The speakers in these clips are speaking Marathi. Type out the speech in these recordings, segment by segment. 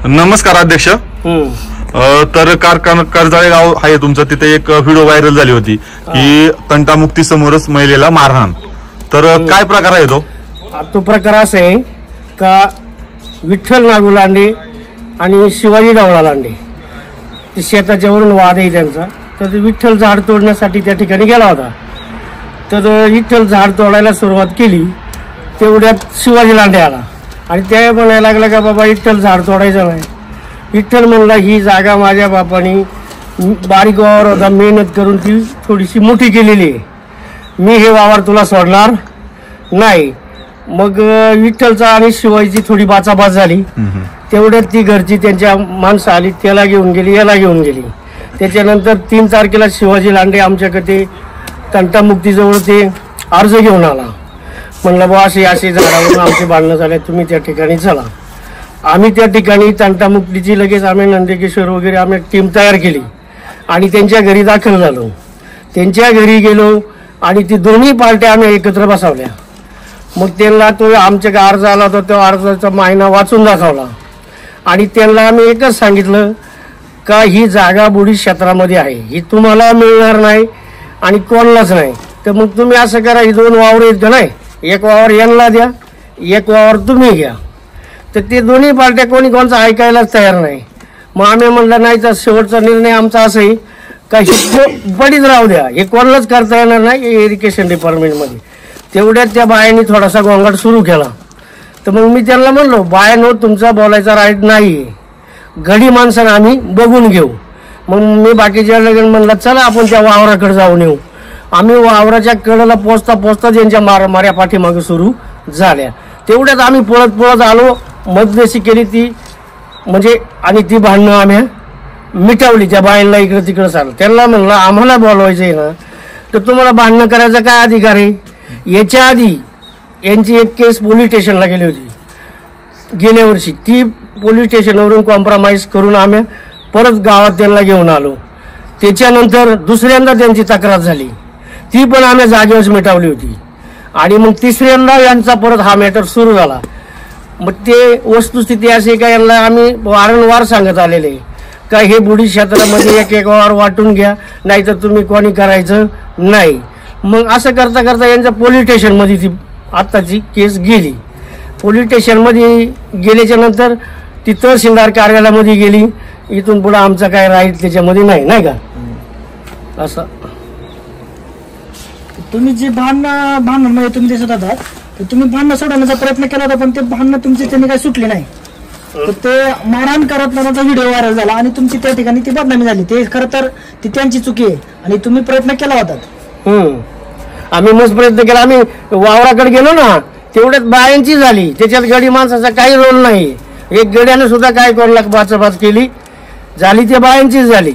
नमस्कार अध्यक्ष. तर कर्जाळे गाव आहे तुमचं, तिथे एक व्हिडिओ व्हायरल झाली होती की तंटामुक्ती समोरच महिलेला मारहाण. तर काय प्रकार आहे तो प्रकार असा आहे का विठ्ठल नागू लांडे आणि शिवाजी डावळा लांडे ते शेताच्या वरून वाद आहे त्यांचा. तर विठ्ठल झाड तोडण्यासाठी त्या ठिकाणी गेला होता. तर विठ्ठल झाड तोडायला सुरुवात केली तेवढ्यात शिवाजी लांडे आला आणि त्या म्हणायला लागला का बाबा विठ्ठल झाड तोडायचं नाही. विठ्ठल म्हणला ही जागा माझ्या बापाने बारीक वावर होता, मेहनत करून ती थोडीशी मोठी केलेली आहे, मी हे वावर तुला सोडणार नाही. मग विठ्ठलचा आणि शिवाजीची थोडी बाचाबाच झाली. तेवढ्यात ती घरची त्यांच्या माणसं आली, त्याला घेऊन गेली, याला घेऊन गेली. त्याच्यानंतर 3 तारखेला शिवाजी लांडे आमच्याकडे तंटामुक्तीजवळ ते अर्ज घेऊन आला. म्हणलं बा असे झाडावरून आमचे भांडणं झाले, तुम्ही त्या ठिकाणी चला. आम्ही त्या ठिकाणी तंटामुक्तीची लगेच आम्ही नंदकिशोर वगैरे आम्ही टीम तयार केली आणि त्यांच्या घरी दाखल झालो. त्यांच्या घरी गेलो आणि ती दोन्ही पार्ट्या आम्ही एकत्र बसवल्या. मग त्यांना तो आमच्या अर्ज आला होता, तो अर्जाचा मायना वाचून दाखवला आणि त्यांना आम्ही एकच सांगितलं का ही जागा बुडी क्षेत्रामध्ये आहे, ही तुम्हाला मिळणार नाही आणि कोणालाच नाही. तर मग तुम्ही असं करा, ही 2 वावर आहेत का नाही, एक वावर यांना द्या, एक वावर तुम्ही घ्या. तर ते दोन्ही पार्ट्या कोणचं ऐकायलाच तयार नाही. मग आम्ही म्हणलं नाही, तर शेवटचा निर्णय आमचा असा आहे का हे बडीच राहू द्या, हे कोणालाच करता येणार नाही इरिगेशन डिपार्टमेंटमध्ये. तेवढ्यात त्या बायांनी थोडासा गोंगाट सुरू केला. तर मग मी त्यांना म्हणलो बायानो तुमचा बोलायचा राईट नाही, घडी माणसानं आम्ही बघून घेऊ. मग मी बाकीच्या लगेच म्हणलं चला आपण त्या वावराकडे जाऊन येऊ. आम्ही वावराच्या कडेला पोचता त्यांच्या माऱ्या पाठीमागे सुरू झाल्या. तेवढ्यात आम्ही पळत आलो, मध्यस्थी केली ती म्हणजे आणि ती भांडणं आम्ही मिटवली. त्या बायांना इकडे तिकडे चाललं. त्यांना म्हणलं आम्हाला बोलवायचं आहे ना तर तुम्हाला भांडणं करायचा काय अधिकार आहे. याच्या आधी यांची एक केस पोलीस स्टेशनला गेली होती गेल्या वर्षी. ती पोलीस स्टेशनवरून कॉम्प्रोमाइज करून आम्ही परत गावात त्यांना घेऊन आलो. त्याच्यानंतर दुसऱ्यांदा त्यांची तक्रार झाली, ती पण आम्ही जागेवर मिटवली होती. आणि मग तिसऱ्यांदा यांचा परत हा मॅटर सुरू झाला. मग ते वस्तुस्थिती अशी का यांना आम्ही वारंवार सांगत आलेले का हे बुडी क्षेत्रामध्ये एक वावर वाटून घ्या, नाहीतर तुम्ही कोणी करायचं नाही. मग असं करता करता यांच्या पोलीस स्टेशनमध्ये ती आत्ताची केस गेली. पोलीस स्टेशनमध्ये गेल्याच्या नंतर ती तहसीलदार कार्यालयामध्ये गेली. इथून पुढे आमचा काय राईट त्याच्यामध्ये नाही का. असं तुम्ही जे भांडणामध्ये तुम्ही दिसत आहात, तर तुम्ही भांडणं सोडवण्याचा प्रयत्न केला होता, पण ते भांडणं तुमची त्यांनी काही सुटली नाही. तर ते मारहाण करतानाचा व्हिडिओ व्हायरल झाला आणि तुमची त्या ठिकाणी ती बदनामी झाली. ते खरं तर ती त्यांची चुकी आहे आणि तुम्ही प्रयत्न केला होता. आम्ही मस्त प्रयत्न केला. आम्ही वावराकडे गेलो ना तेवढ्यात बायांची झाली, त्याच्यात गडी माणसाचा काही रोल नाही. एक गड्याने सुद्धा काय कोणाला बाचाबाच केली, झाली ते बायांचीच झाली.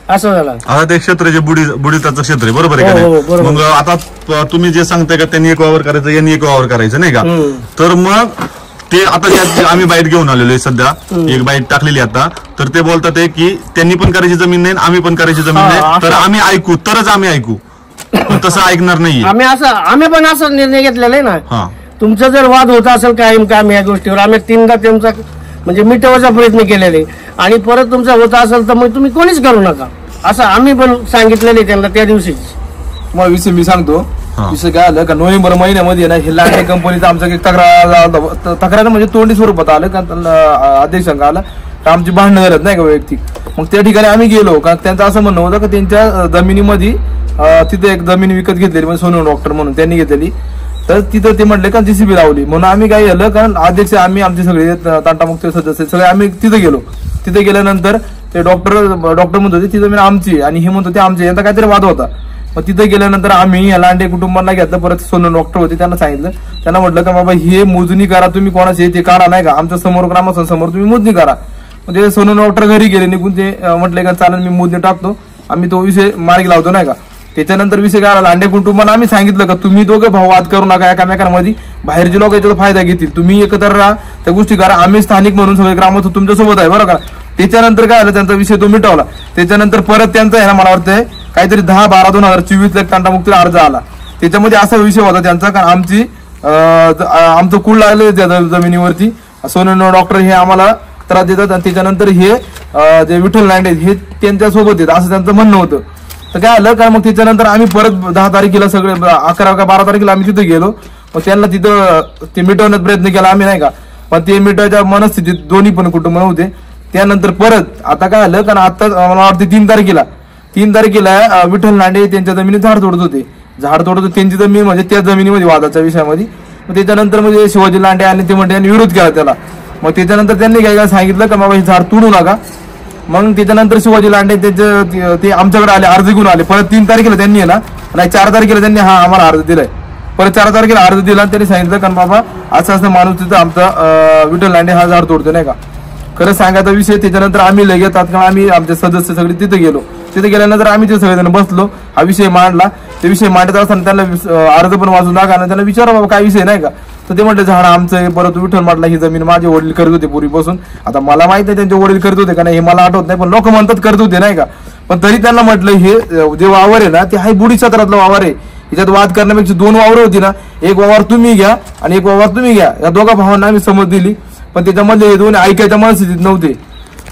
असं झालं. आता ते क्षेत्र जे बुडीताचं क्षेत्र आहे, बरोबर आहे का. मग आता तुम्ही जे सांगताय का त्यांनी एक वावर करायचं, यांनी एक वावर करायचं नाही का. तर मग ते आता आम्ही बाईट घेऊन आलेलो आहे सध्या, एक बाईट टाकलेली आता. तर ते बोलतात आहे की त्यांनी पण करायची जमीन नाही, आम्ही पण करायची जमीन नाही, तर आम्ही ऐकू तरच आम्ही ऐकू, तसं ऐकणार नाही. आम्ही पण असा निर्णय घेतलेला आहे ना. तुमचा जर वाद होता असेल कायम काम या गोष्टीवर, आम्ही 3दा त्यांचा म्हणजे मिटवायचा प्रयत्न केलेले आणि परत तुमचा होता असेल तर मग तुम्ही कोणीच करू नका असं आम्ही पण सांगितलेले त्यांना त्या दिवशीच. मग विषय मी सांगतो. विषय काय आलं का नोव्हेंबर महिन्यामध्ये ना हे लांडे कंपनीचा आमचा तक्रार म्हणजे तोंडी स्वरूपात आलं का अध्यक्षांना आलं तर आमची भांडणं झाल्यात नाही का वैयक्तिक. मग त्या ठिकाणी आम्ही गेलो का त्यांचं असं म्हणणं होतं की त्यांच्या जमिनीमध्ये तिथे एक जमीन विकत घेतलेली म्हणजे सोनू डॉक्टर म्हणून त्यांनी घेतलेली. तर तिथं ते म्हटले का JCB लावली म्हणून आम्ही काय झालं कारण अध्यक्ष आम्ही आमचे सगळे तंटामुक्ती सदस्य सगळे आम्ही तिथे गेलो. तिथे गेल्यानंतर ते डॉक्टर म्हणत होते ती जमीन आमची आणि हे म्हणत होते आमची, यांचा काहीतरी वाद होता. मग तिथे गेल्यानंतर आम्ही या लांडे कुटुंबांना घेतलं. परत सोनू डॉक्टर होते त्यांना सांगितलं, त्यांना म्हटलं का बाबा हे मोजणी करा तुम्ही, कोणाचे ते काढा नाही का, आमच्या समोर ग्रामस्थांसमोर तुम्ही मोजणी करा. म्हणजे सोनू डॉक्टर घरी गेले निघून, ते म्हटले का चालेल मी मोजणी टाकतो, आम्ही तो विषय मार्गी लावतो नाही का. त्याच्यानंतर विषय काय आला, लांडे कुटुंबांना आम्ही सांगितलं का तुम्ही दोघे भाऊ वाद करू नका एकामेकांमध्ये, बाहेरचे लोक याचा फायदा घेतील, तुम्ही एकत्र राहा, त्या गोष्टी करा, आम्ही स्थानिक म्हणून सगळे ग्रामस्थ तुमच्यासोबत आहे बरं का. त्याच्यानंतर काय आलं त्यांचा विषय तो मिटवला. त्याच्यानंतर परत त्यांचा आहे ना मला वाटतंय काहीतरी 10/12/2024 एक तंटामुक्तीला अर्ज आला. त्याच्यामध्ये असा विषय होता त्यांचा कारण आमचं कुळ लागले त्या जमिनीवरती. सोनू डॉक्टर हे आम्हाला त्रास देतात आणि त्याच्यानंतर हे जे विठ्ठल लांडे हे त्यांच्या सोबत आहेत असं त्यांचं म्हणणं होतं. तर काय आलं का मग त्याच्यानंतर आम्ही परत 10 तारखेला सगळे 11 का 12 तारखेला आम्ही तिथे गेलो. मग त्यांना तिथं ते मिटवण्याचा प्रयत्न केला आम्ही नाही का, पण ते मिटवायच्या मनस्थितीत दोन्ही पण कुटुंब नव्हते. त्यानंतर परत आता काय आलं कारण आता मला वाटतं 3 तारखेला विठ्ठल लांडे त्यांच्या जमिनीत झाड तोडत होते. त्यांची जमीन म्हणजे त्या जमिनीमध्ये वादाच्या विषयामध्ये. मग त्याच्यानंतर म्हणजे शिवाजी लांडे आणि ते म्हणजे यांनी विरोध केला त्याला. मग त्याच्यानंतर त्यांनी काय सांगितलं का बाबा हे झाड तोडू नका. मग त्याच्यानंतर शिवाजी लांडे ते आमच्याकडे आले, अर्ज घेऊन आले. परत 3 तारखेला त्यांनी ना नाही 4 तारखेला त्यांनी आम्हाला अर्ज दिलाय. परत 4 तारखेला अर्ज दिला आणि त्यांनी सांगितलं कारण बाबा असं माणूस तिथं आमचा विठ्ठल लांडे हा झाड तोडतो नाही का. खरं सांगायचा विषय त्याच्यानंतर आम्ही लगेच तात्काळ आम्ही आमचे सदस्य सगळे तिथे गेलो. तिथे गेल्यानंतर आम्ही ते सगळेजण बसलो, हा विषय मांडला. ते विषय मांडत असताना त्यांना अर्ज पण वाचून टाका आणि त्यांना विचारा बाबा काय विषय नाही का. तर ते म्हटलं झाड आमचं आहे. परत विठ्ठल म्हटला ही जमीन माझे वडील करत होते पूर्वीपासून. आता मला माहित नाही त्यांचे वडील करत होते का नाही हे मला आठवत नाही, पण लोक म्हणतात करत होते नाही का. पण तरी त्यांना म्हटलं हे जे वावर आहे ना ते हा बुडी क्षेत्रातलं वावर आहे. याच्यात वाद करण्यापेक्षा 2 वावर होती ना, एक वावर तुम्ही घ्या आणि एक वावर तुम्ही घ्या. या दोघा भावांना आम्ही समज दिली. पण त्याच्यामध्ये हे दोन ऐकायच्या मनस्थितीत नव्हते.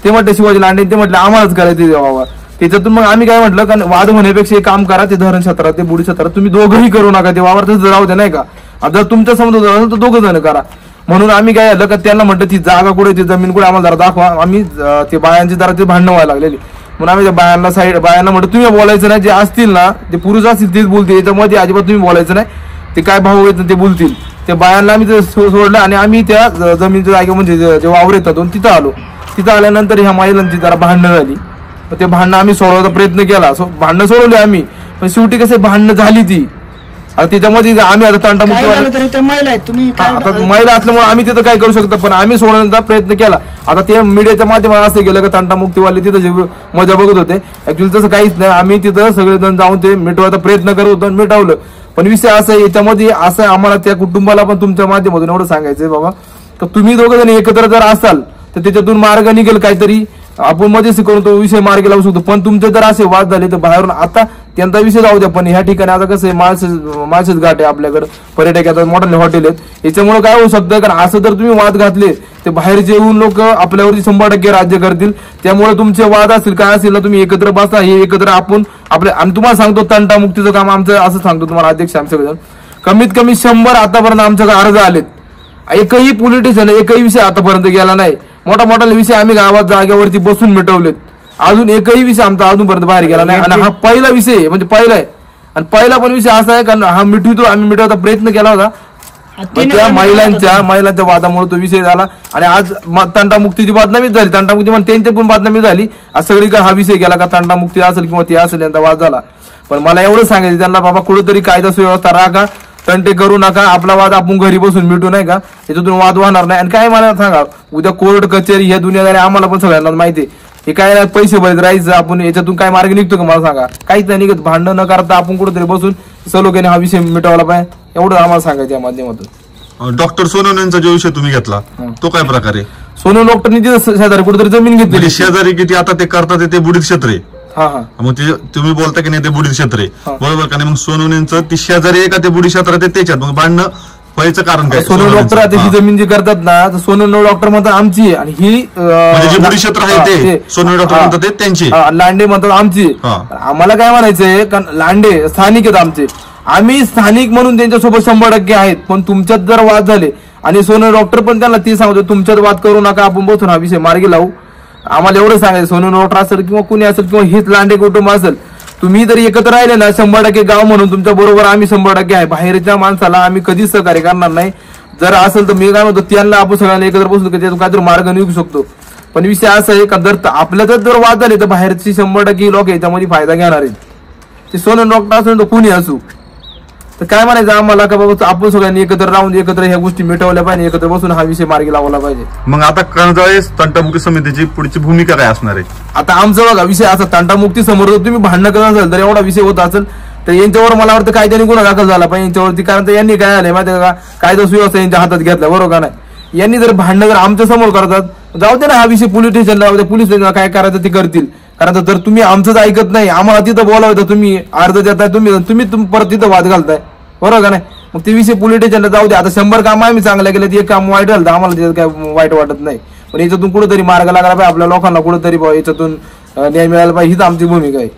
ते म्हटले शिवाजी लांडे ते म्हटले आम्हालाच करायचे वावर. त्याच्यातून मग आम्ही काय म्हटलं कारण वाद होण्यापेक्षा एक काम करा, ते धरण क्षेत्रात ते बुडी क्षेत्रात तुम्ही दोघंही करू नका, ते वावर तसं राहू दे नाही का. जर तुमच्या समज असेल तर 2 जण करा. म्हणून आम्ही काय झालं का त्यांना म्हटलं ती जागा कुठे ती जमीन कुठे आम्हाला जरा दाखवा. आम्ही ते बायांची जरा ते भांडणं व्हायला लागलेली. म्हणून आम्ही त्या बायांना म्हटलं तुम्ही बोलायचं नाही, जे असतील ना ते पुरुष असतील तेच बोलतील, याच्यामध्ये अजिबात तुम्ही बोलायचं नाही. ते काय भाऊ येत ते बोलतील. ते बायांना आम्ही ते सोडलं आणि आम्ही त्या जमिनीच्या जागेवर म्हणजे जे वावर येतात तिथं आलो. तिथं आल्यानंतर ह्या महिलांची जरा भांडणं झाली. ते भांडणं आम्ही सोडवायचा प्रयत्न केला, भांडणं सोडवली आम्ही. पण शेवटी कसे भांडणं झाली ती. आता त्याच्यामध्ये आम्ही आता तांटामुक्ती आता महिला असल्यामुळे आम्ही तिथं काय करू शकतो, पण आम्ही सोडवण्याचा प्रयत्न केला. आता ते मीडियाच्या माध्यमात असं गेलं का तांटामुक्तीवाले तिथं जे मजा बघत होते, ऍक्च्युअली तसं काहीच नाही. आम्ही तिथं सगळेजण जाऊन ते मिटवायचा प्रयत्न करत होतो, मिटवलं. पण विषय असा आहे याच्यामध्ये असं आम्हाला त्या कुटुंबाला पण तुमच्या माध्यमातून एवढं सांगायचंय बाबा तर तुम्ही दोघं जण एकत्र जर असाल तर त्याच्यातून मार्ग निघेल काहीतरी. आपण मध्यस्थी करून तो विषय मार्गी लावू शकतो. पण तुमचे जर असे वाद झाले तर बाहेरून आता त्यांचा विषय जाऊ द्या, पण ह्या ठिकाणी आता कसं आहे माळशेज घाट आहे आपल्याकडे, पर्यटक आता मोठे हॉटेल आहेत. याच्यामुळे काय होऊ शकतं कारण असं जर तुम्ही वाद घातले ते बाहेरचे येऊन लोक आपल्यावरती 100% राज्य करतील. त्यामुळे तुमचे वाद असतील काय असतील ना तुम्ही एकत्र बसा, हे एकत्र आपण आपल्या. आणि तुम्हाला सांगतो तंटामुक्तीचं काम आमचं असं सांगतो तुम्हाला अध्यक्ष आमचे सगळेजण कमीत कमी 100 आतापर्यंत आमच्याकडे अर्ज आलेत. एकही पोलिटिशियन एकही विषय आतापर्यंत गेला नाही. मोठा मोठा विषय आम्ही गावात जागेवरती बसून मिटवलेत. अजून एकही विषय आमचा अजूनपर्यंत बाहेर गेला नाही. आणि हा पहिला विषय म्हणजे पहिला आहे. आणि पहिला पण विषय असा आहे कारण हा मिटवितो आम्ही मिटवता प्रयत्न केला होता. त्या महिलांच्या वादामुळे तो विषय झाला. आणि आज तंटामुक्तीची बदनामीच झाली. तंटामुक्ती म्हणजे त्यांची पण बदनामी झाली. आज सगळीकडे हा विषय गेला का तंटामुक्ती असेल किंवा ते असेल यांचा वाद झाला. पण मला एवढं सांगायचं त्यांना बाबा कुठेतरी कायदा सुव्यवस्था राखा, तंटे करू नका. आपला वाद आपण घरी बसून मिटू नाही का, याच्यातून वाद होणार नाही. आणि काय मला सांगा उद्या कोर्ट कचेरी ह्या दुनियादारी आम्हाला पण सगळ्यांना माहिती आहे. हे काय नाही पैसे भरत राहायचं आपण, याच्यातून काय मार्ग निघतो का मला सांगा. काहीच नाही निघत. भांडण न करता आपण कुठेतरी बसून सलोख्याने हा विषय मिटवला पाहिजे एवढं आम्हाला सांगायचं या माध्यमातून. डॉक्टर सोनवणेंचा जो विषय तुम्ही घेतला तो काय प्रकारे सोनू डॉक्टरनी तिथं शेजारी कुठेतरी जमीन घेतली. शेजारी किती आता ते करतात ते बुडीत क्षेत्र आहे. मग ते तुम्ही बोलता की नाही ते बुडी क्षेत्र आहे बरोबर का नाही. मग सोनवणेंचं ती शेजारी आहे का ते बुडी क्षेत्रात आहे त्याच्यात मग भांडणं व्हायचं कारण काय. सोनू डॉक्टर आता ही जमीन जी करतात ना तर सोनू डॉक्टर म्हणतात आमची आहे आणि ही म्हणजे जे बुडी क्षेत्र आहे ते सोनू डॉक्टर म्हणतात ते त्यांची, लांडे म्हणतात आमची. आम्हाला काय म्हणायचंय कारण लांडे स्थानिक आहेत आमचे, आम्ही स्थानिक म्हणून त्यांच्यासोबत 100% आहेत. पण तुमच्यात जर वाद झाले आणि सोनू डॉक्टर पण त्यांना ते सांगतो तुमच्यात वाद करू नका, आपण बसून हा विषय मार्गी लावू. आम्हाला एवढं सांगायचं सोनू डॉक्टर असेल किंवा कुणी असेल किंवा हेच लांडे कुटुंब असेल तुम्ही जर एकत्र राहिले ना 100% गाव म्हणून तुमच्या बरोबर आम्ही 100% आहे. बाहेरच्या माणसाला आम्ही कधीच सहकार्य करणार नाही. जर असेल तर मी काय म्हणतो त्यांना आपण सगळ्यांना एकत्र बसून त्यातून काहीतरी मार्ग निघू शकतो. पण विषय असा आहे का जर आपल्यातच जर वाद झाले तर बाहेरची 100% लोक याच्यामध्ये फायदा घेणार आहेत. ते सोनू डॉक्टर असेल तर कुणी असू. तर काय म्हणायचं आम्हाला का बाबा आपण सगळ्यांनी एकत्र राहून एकत्र ह्या गोष्टी मिटवल्या पाहिजे, एकत्र बसून हा विषय मार्गी लावला पाहिजे. मग आता कर्जाळी तंटामुक्ती समितीची पुढची भूमिका काय असणार आहे. आता आमचं बघा विषय असा तंटामुक्ती समोर तुम्ही भांडणं करत असाल तर एवढा विषय होत असेल तर यांच्यावर मला वाटतं कायद्याने गुन्हा दाखल झाला पाहिजे यांच्यावरती. कारण तर यांनी काय झालंय माहिती का कायदा सुव्यवस्था यांच्या हातात घेतला बरोबर का नाही. यांनी जर भांडणं जर आमच्या समोर करतात जाऊ दे ना हा विषय पोलीस स्टेशनला जाऊ दे, पोलीस काय करायचं ते करतील. कारण जर तुम्ही आमचंच ऐकत नाही आम्हाला तिथं बोलावं तुम्ही अर्ज देताय तुम्ही परत तिथं वाद घालताय बरोबर का नाही. मग ते विषय पोलीस स्टेशनला जाऊ दे. आता 100 काम आम्ही चांगल्या गेले एक काम वाईट झालं आम्हाला त्याच्यात काय वाईट वाटत नाही. पण याच्यातून कुठेतरी मार्ग लागला पाहिजे आपल्या लोकांना, कुठेतरी याच्यातून न्याय मिळाला पाहिजे, हीच आमची भूमिका आहे.